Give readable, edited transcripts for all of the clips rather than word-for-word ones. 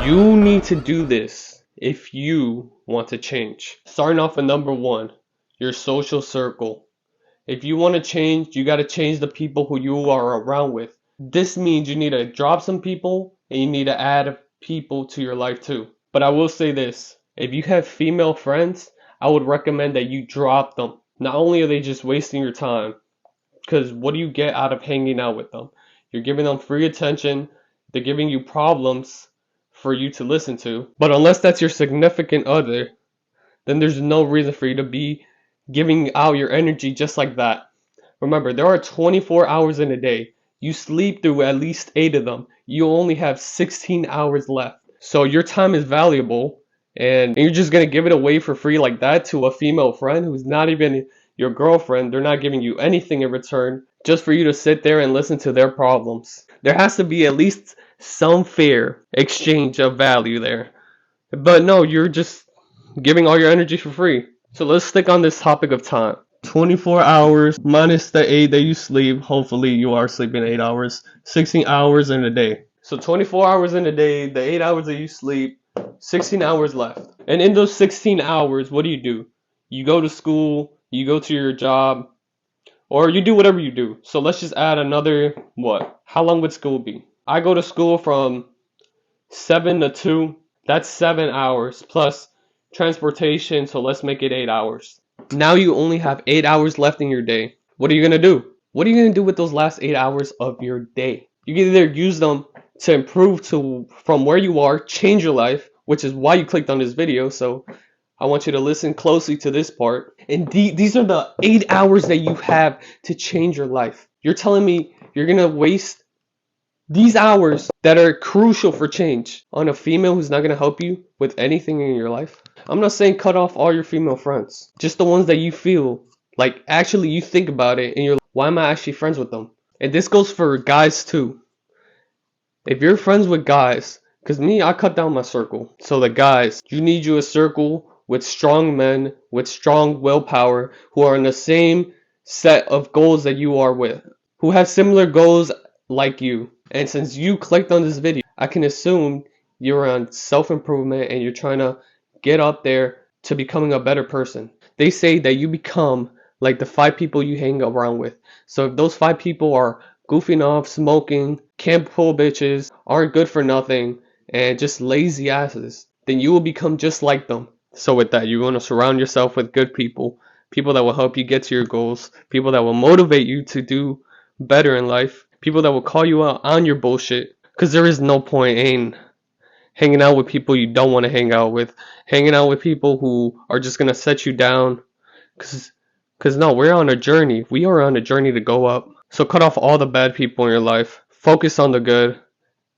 You need to do this if you want to change. Starting off with number one, your social circle. If you want to change, you got to change the people who you are around with. This means you need to drop some people and you need to add people to your life too. But I will say this, if you have female friends, I would recommend that you drop them. Not only are they just wasting your time, because what do you get out of hanging out with them? You're giving them free attention, they're giving you problems for you to listen to. But unless that's your significant other, then there's no reason for you to be giving out your energy just like that. Remember, there are 24 hours in a day. You sleep through at least 8 of them. You only have 16 hours left. So your time is valuable, and you're just going to give it away for free like that to a female friend who's not even your girlfriend. They're not giving you anything in return just for you to sit there and listen to their problems. There has to be at least some fair exchange of value there. But no, you're just giving all your energy for free. So let's stick on this topic of time. 24 hours minus the 8 that you sleep. Hopefully you are sleeping 8 hours. 16 hours in a day. So 24 hours in a day, the 8 hours that you sleep, 16 hours left. And in those 16 hours, what do? You go to school, you go to your job, or you do whatever you do. So let's just add another, what? How long would school be? I go to school from 7 to 2. That's 7 hours plus transportation, so let's make it 8 hours. Now you only have 8 hours left in your day. What are you going to do? What are you going to do with those last 8 hours of your day? You can either use them to improve from where you are, change your life, which is why you clicked on this video. So I want you to listen closely to this part. And these are the 8 hours that you have to change your life. You're telling me you're going to waste these hours that are crucial for change on a female who's not going to help you with anything in your life? I'm not saying cut off all your female friends. Just the ones that you feel like actually you think about it and you're like, why am I actually friends with them? And this goes for guys too. If you're friends with guys, because me, I cut down my circle. So the guys, you need you a circle with strong men, with strong willpower, who are in the same set of goals that you are with, who have similar goals like you. And since you clicked on this video, I can assume you're on self-improvement and you're trying to get up there to becoming a better person. They say that you become like the 5 people you hang around with. So if those 5 people are goofing off, smoking, can't pull bitches, aren't good for nothing, and just lazy asses, then you will become just like them. So with that, you want to surround yourself with good people, people that will help you get to your goals, people that will motivate you to do better in life, people that will call you out on your bullshit, because there is no point in hanging out with people you don't want to hang out with, hanging out with people who are just going to set you down, because no, we're on a journey. We are on a journey to go up. So cut off all the bad people in your life, focus on the good,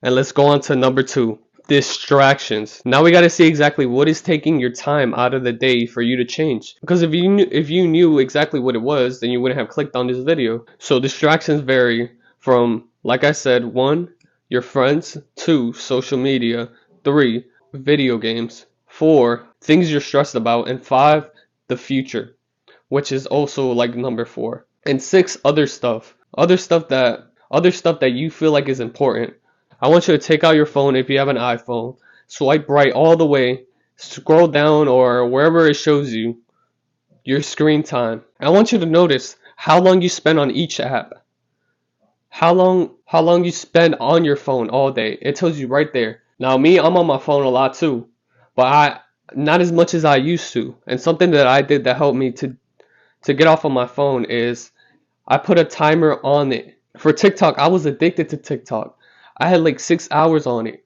and let's go on to number 2. Distractions. Now we got to see exactly what is taking your time out of the day for you to change. Because if you knew exactly what it was, then you wouldn't have clicked on this video. So distractions vary from, like I said, 1, your friends, 2, social media, 3, video games, 4, things you're stressed about, and 5, the future, which is also like number 4, and 6, other stuff that you feel like is important. I want you to take out your phone if you have an iPhone, swipe right all the way, scroll down or wherever it shows you your screen time. I want you to notice how long you spend on each app. How long you spend on your phone all day. It tells you right there. Now me, I'm on my phone a lot too, but not as much as I used to. And something that I did that helped me to get off of my phone is I put a timer on it. For TikTok, I was addicted to TikTok. I had like 6 hours on it.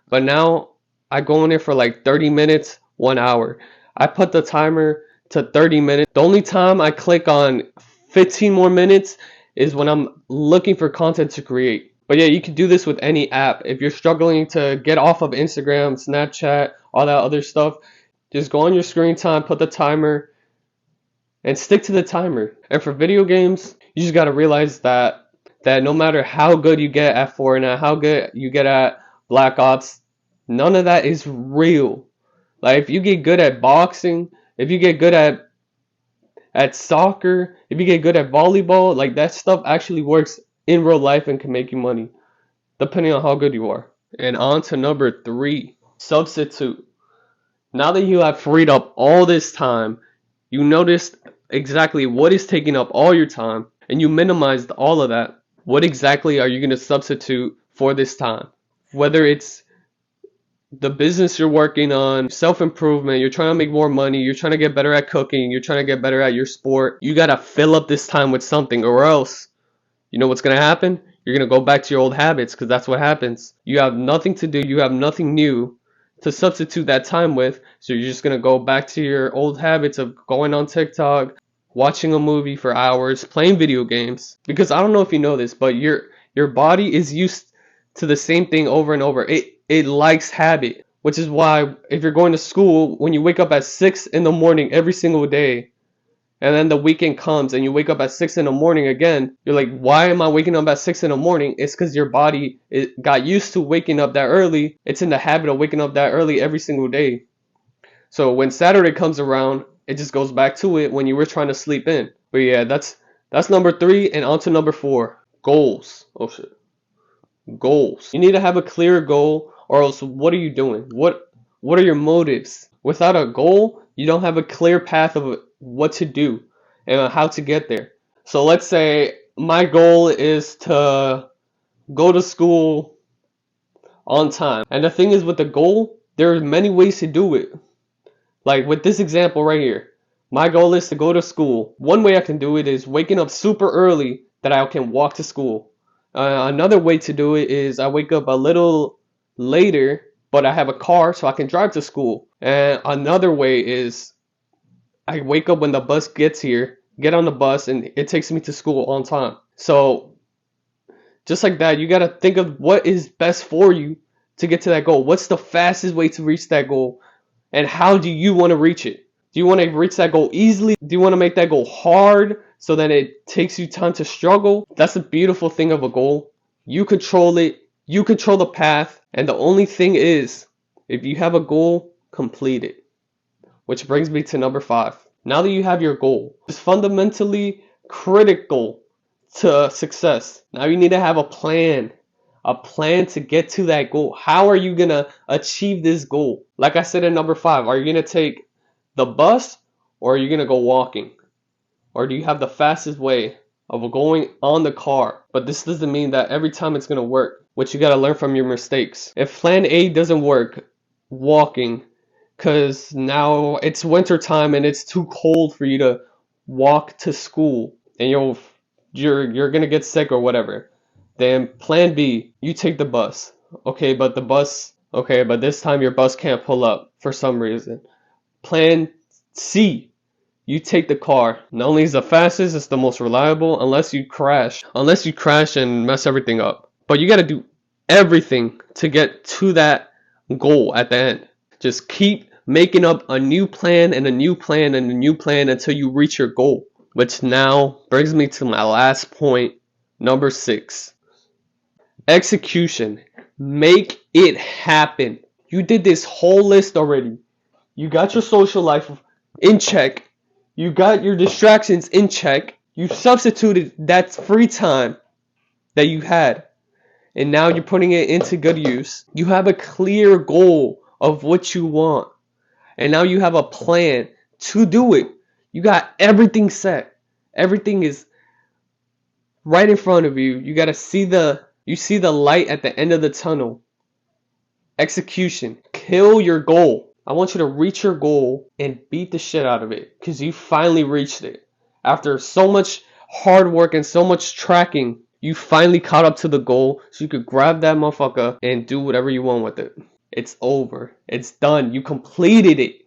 But now I go in there for like 30 minutes, 1 hour. I put the timer to 30 minutes. The only time I click on 15 more minutes is when I'm looking for content to create. But yeah, you can do this with any app. If you're struggling to get off of Instagram, Snapchat, all that other stuff, just go on your screen time, put the timer, and stick to the timer. And for video games, you just gotta realize that no matter how good you get at Fortnite, how good you get at Black Ops, none of that is real. Like if you get good at boxing, if you get good at soccer, if you get good at volleyball, like that stuff actually works in real life and can make you money, depending on how good you are. And on to number 3. Substitute. Now that you have freed up all this time, you noticed exactly what is taking up all your time, and you minimized all of that. What exactly are you going to substitute for this time? Whether it's the business you're working on, self-improvement, you're trying to make more money, you're trying to get better at cooking, you're trying to get better at your sport, you got to fill up this time with something, or else, you know what's going to happen? You're going to go back to your old habits, because that's what happens. You have nothing to do, you have nothing new to substitute that time with, so you're just going to go back to your old habits of going on TikTok, watching a movie for hours, playing video games. Because I don't know if you know this, but your body is used to the same thing over and over. It likes habit, which is why if you're going to school, when you wake up at 6 in the morning every single day, and then the weekend comes and you wake up at 6 in the morning again, you're like, why am I waking up at 6 in the morning? It's because your body got used to waking up that early. It's in the habit of waking up that early every single day. So when Saturday comes around, it just goes back to it when you were trying to sleep in. But yeah, that's number 3, and on to number 4. Goals. Oh shit. Goals. You need to have a clear goal, or else what are you doing? What are your motives? Without a goal, you don't have a clear path of what to do and how to get there. So let's say my goal is to go to school on time. And the thing is, with the goal, there are many ways to do it. Like with this example right here, my goal is to go to school. One way I can do it is waking up super early that I can walk to school. Another way to do it is I wake up a little later, but I have a car so I can drive to school. And another way is I wake up when the bus gets here, get on the bus, and it takes me to school on time. So just like that, you got to think of what is best for you to get to that goal. What's the fastest way to reach that goal? And how do you want to reach it? Do you want to reach that goal easily? Do you want to make that goal hard so that it takes you time to struggle? That's the beautiful thing of a goal. You control it. You control the path. And the only thing is, if you have a goal, complete it. Which brings me to number 5. Now that you have your goal, it's fundamentally critical to success. Now you need to have a plan. A plan to get to that goal. How are you going to achieve this goal? Like I said in number 5, are you going to take the bus, or are you going to go walking? Or do you have the fastest way of going on the car? But this doesn't mean that every time it's going to work, which you got to learn from your mistakes. If plan A doesn't work, walking, because now it's winter time and it's too cold for you to walk to school, and you're going to get sick or whatever. Then plan B, you take the bus. Okay, but this time your bus can't pull up for some reason. Plan C, you take the car. Not only is the fastest, it's the most reliable, unless you crash and mess everything up. But you got to do everything to get to that goal at the end. Just keep making up a new plan and a new plan and a new plan until you reach your goal. Which now brings me to my last point, number 6. Execution. Make it happen. You did this whole list already. You got your social life in check. You got your distractions in check. You substituted that free time that you had. And now you're putting it into good use. You have a clear goal of what you want. And now you have a plan to do it. You got everything set. Everything is right in front of you. You got to see the light at the end of the tunnel. Execution. Kill your goal. I want you to reach your goal and beat the shit out of it, because you finally reached it. After so much hard work and so much tracking, you finally caught up to the goal, so you could grab that motherfucker and do whatever you want with it. It's over. It's done. You completed it.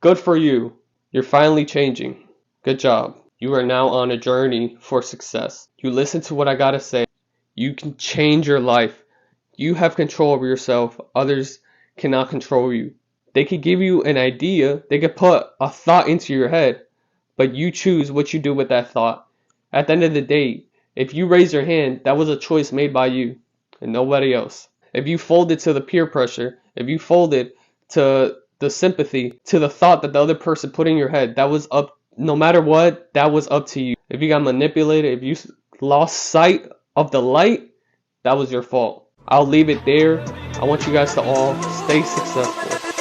Good for you. You're finally changing. Good job. You are now on a journey for success. You listen to what I gotta say. You can change your life. You have control over yourself. Others cannot control you. They could give you an idea. They could put a thought into your head. But you choose what you do with that thought. At the end of the day, if you raise your hand, that was a choice made by you and nobody else. If you folded to the peer pressure, if you folded to the sympathy, to the thought that the other person put in your head, that was up. No matter what, that was up to you. If you got manipulated, if you lost sight of the light, that was your fault. I'll leave it there. I want you guys to all stay successful.